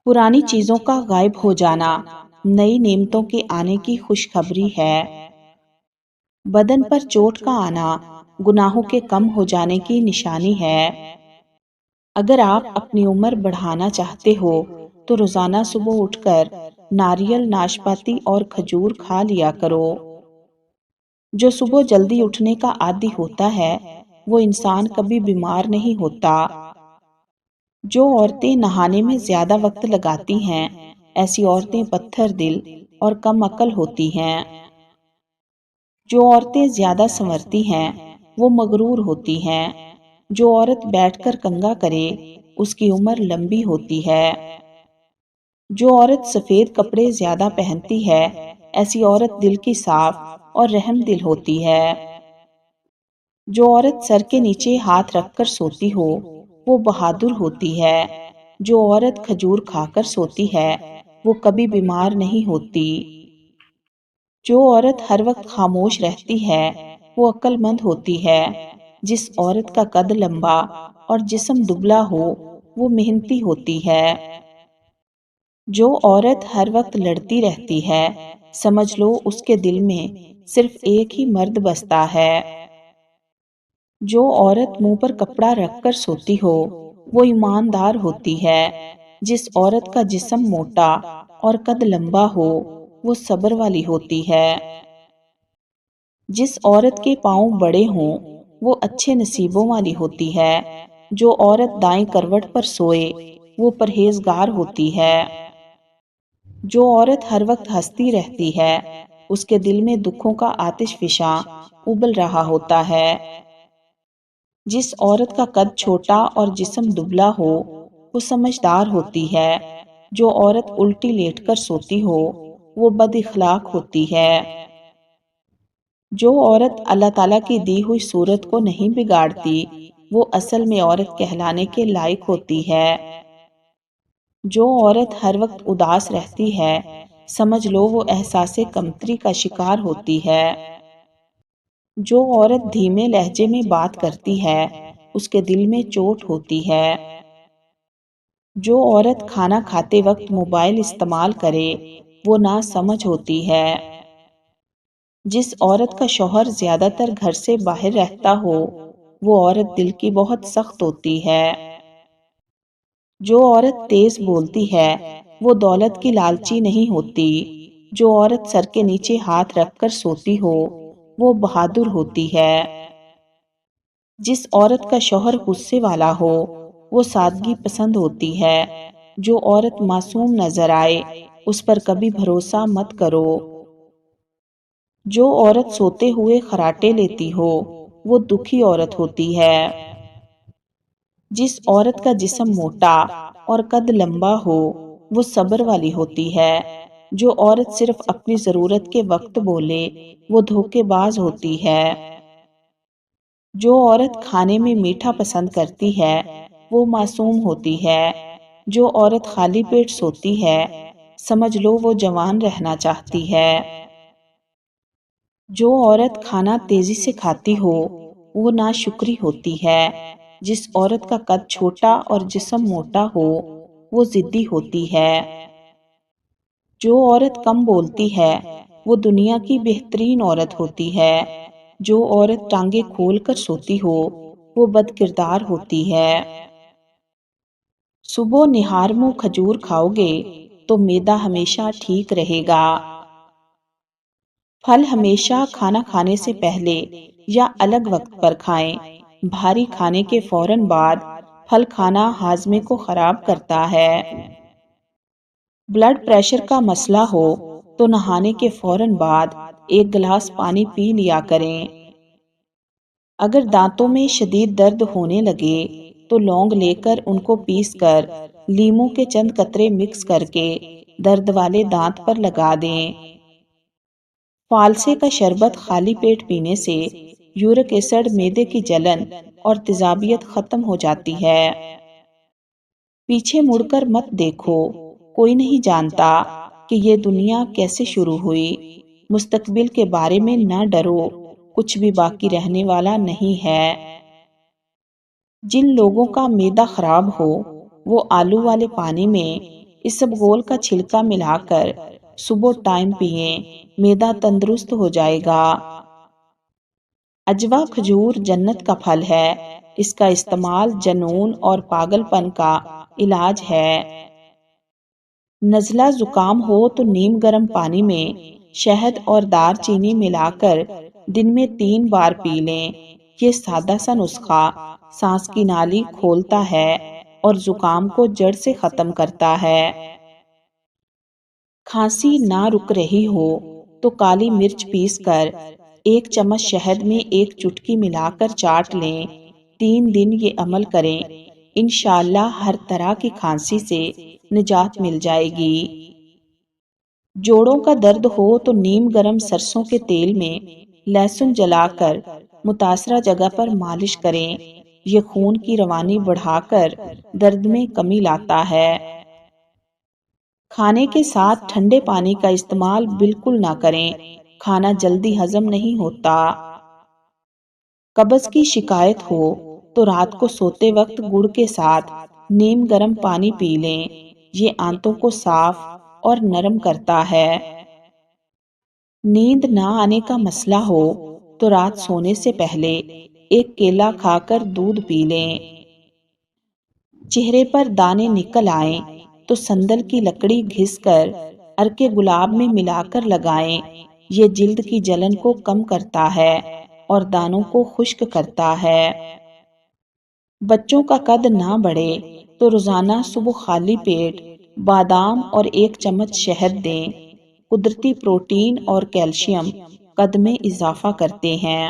पुरानी चीजों का गायब हो जाना नई नेमतों के आने की खुशखबरी है। बदन पर चोट का आना गुनाहों के कम हो जाने की निशानी है। अगर आप अपनी उम्र बढ़ाना चाहते हो तो रोजाना सुबह उठकर नारियल, नाशपाती और खजूर खा लिया करो। जो सुबह जल्दी उठने का आदी होता है वो इंसान कभी बीमार नहीं होता। जो औरतें नहाने में ज्यादा वक्त लगाती हैं, ऐसी औरतें पत्थर दिल और कम अकल होती हैं। जो औरतें ज्यादा संवरती हैं, वो मगरूर होती हैं। जो औरत बैठकर कंघा करे, उसकी उम्र लंबी होती है। जो औरत सफेद कपड़े ज्यादा पहनती है, ऐसी औरत दिल की साफ और रहम दिल होती है। जो औरत सर के नीचे हाथ रखकर सोती हो, वो बहादुर होती है। जो औरत खजूर खाकर सोती है, वो कभी बीमार नहीं होती। जो औरत हर वक्त खामोश रहती है, वो अक्लमंद होती है। जिस औरत का कद लंबा और जिस्म दुबला हो, वो मेहनती होती है। जो औरत हर वक्त लड़ती रहती है, समझ लो उसके दिल में सिर्फ एक ही मर्द बसता है। जो औरत मुंह पर कपड़ा रखकर सोती हो, वो ईमानदार होती है। जिस औरत का जिस्म मोटा और कद लंबा हो, वो सब्र वाली होती है। जिस औरत के पाँव बड़े हों, वो अच्छे नसीबों वाली होती है। जो औरत दाएं करवट पर सोए, वो परहेजगार होती है। जो औरत हर वक्त हंसती रहती है, उसके दिल में दुखों का आतिश फिशा उबल रहा होता है। जिस औरत का कद छोटा और जिस्म दुबला हो, वो समझदार होती है। जो औरत उल्टी लेटकर सोती हो, वो बद इखलाक होती है। जो औरत अल्लाह ताला की दी हुई सूरत को नहीं बिगाड़ती, वो असल में औरत कहलाने के लायक होती है। जो औरत हर वक्त उदास रहती है, समझ लो वो एहसासे कमतरी का शिकार होती है। जो औरत धीमे लहजे में बात करती है, उसके दिल में चोट होती है। जो औरत खाना खाते वक्त मोबाइल इस्तेमाल करे, वो ना समझ होती है। जिस औरत का शौहर ज्यादातर घर से बाहर रहता हो, वो औरत दिल की बहुत सख्त होती है। जो औरत तेज बोलती है, वो दौलत की लालची नहीं होती। जो औरत सर के नीचे हाथ रखकर सोती हो, वो बहादुर होती है। जिस औरत का शौहर गुस्से वाला हो, वो सादगी पसंद होती है। जो औरत मासूम नजर आए, उस पर कभी भरोसा मत करो। जो औरत सोते हुए खराटे लेती हो, वो दुखी औरत होती है। जिस औरत का जिस्म मोटा और कद लंबा हो, वो सब्र वाली होती है। जो औरत सिर्फ अपनी जरूरत के वक्त बोले, वो धोखेबाज होती है। जो औरत खाने में मीठा पसंद करती है, वो मासूम होती है। जो औरत खाली पेट सोती है, समझ लो वो जवान रहना चाहती है। जो औरत खाना तेजी से खाती हो, वो नाशुक्री होती है। जिस औरत का कद छोटा और जिस्म मोटा हो, वो जिद्दी होती है। जो औरत कम बोलती है, वो दुनिया की बेहतरीन औरत होती है। जो औरत टांगे खोल कर सोती हो, वो बदकिरदार होती है। सुबह निहार मुंह खजूर खाओगे तो मैदा हमेशा ठीक रहेगा। फल हमेशा खाना खाने से पहले या अलग वक्त पर खाएं। भारी खाने के फौरन बाद फल खाना हाजमे को खराब करता है। ब्लड प्रेशर का मसला हो तो नहाने के फौरन बाद एक गिलास पानी पी लिया करें। अगर दांतों में शदीद दर्द होने लगे तो लौंग लेकर उनको पीसकर लीमू के चंद कतरे मिक्स करके दर्द वाले दांत पर लगा दें। फालसे का शरबत खाली पेट पीने से यूरिक एसिड, मैदे की जलन और तेजाबियत खत्म हो जाती है। पीछे मुड़कर मत देखो, कोई नहीं जानता कि ये दुनिया कैसे शुरू हुई। मुस्तकबिल के बारे में न डरो, कुछ भी बाकी रहने वाला नहीं है। जिन लोगों का मैदा खराब हो, वो आलू वाले पानी में اسبگول کا چھلکا ملا کر صبح ٹائم پئیں، معدہ تندرست ہو جائے گا۔ اجوا کھجور جنت کا پھل ہے، اس کا استعمال جنون اور پاگل پن کا علاج ہے۔ نزلہ زکام ہو تو نیم گرم پانی میں شہد اور دار چینی ملا کر دن میں 3 بار پی لیں۔ یہ سادہ سا نسخہ سانس کی نالی کھولتا ہے اور زکام کو جڑ سے ختم کرتا ہے۔ کھانسی نہ رک رہی ہو تو کالی مرچ پیس کر 1 چمچ شہد میں 1 چٹکی ملا کر چاٹ لیں۔ 3 دن یہ عمل کریں، انشاءاللہ ہر طرح کی کھانسی سے نجات مل جائے گی۔ جوڑوں کا درد ہو تو نیم گرم سرسوں کے تیل میں لہسن جلا کر متاثرہ جگہ پر مالش کریں، یہ خون کی روانی بڑھا کر درد میں کمی لاتا ہے۔ کھانے کے ساتھ ٹھنڈے پانی کا استعمال بالکل نہ کریں، کھانا جلدی ہضم نہیں ہوتا۔ قبض کی شکایت ہو تو رات کو سوتے وقت گڑ کے ساتھ نیم گرم پانی پی لیں، یہ آنتوں کو صاف اور نرم کرتا ہے۔ نیند نہ آنے کا مسئلہ ہو تو رات سونے سے پہلے 1 کیلا کھا کر دودھ پی لیں۔ چہرے پر دانے نکل آئیں تو سندل کی لکڑی گھس کر عرق گلاب میں ملا کر لگائیں، یہ جلد کی جلن کو کم کرتا ہے اور دانوں کو خشک کرتا ہے۔ بچوں کا قد نہ بڑھے تو روزانہ صبح خالی پیٹ بادام اور 1 چمچ شہد دیں، قدرتی پروٹین اور کیلشیم قد میں اضافہ کرتے ہیں۔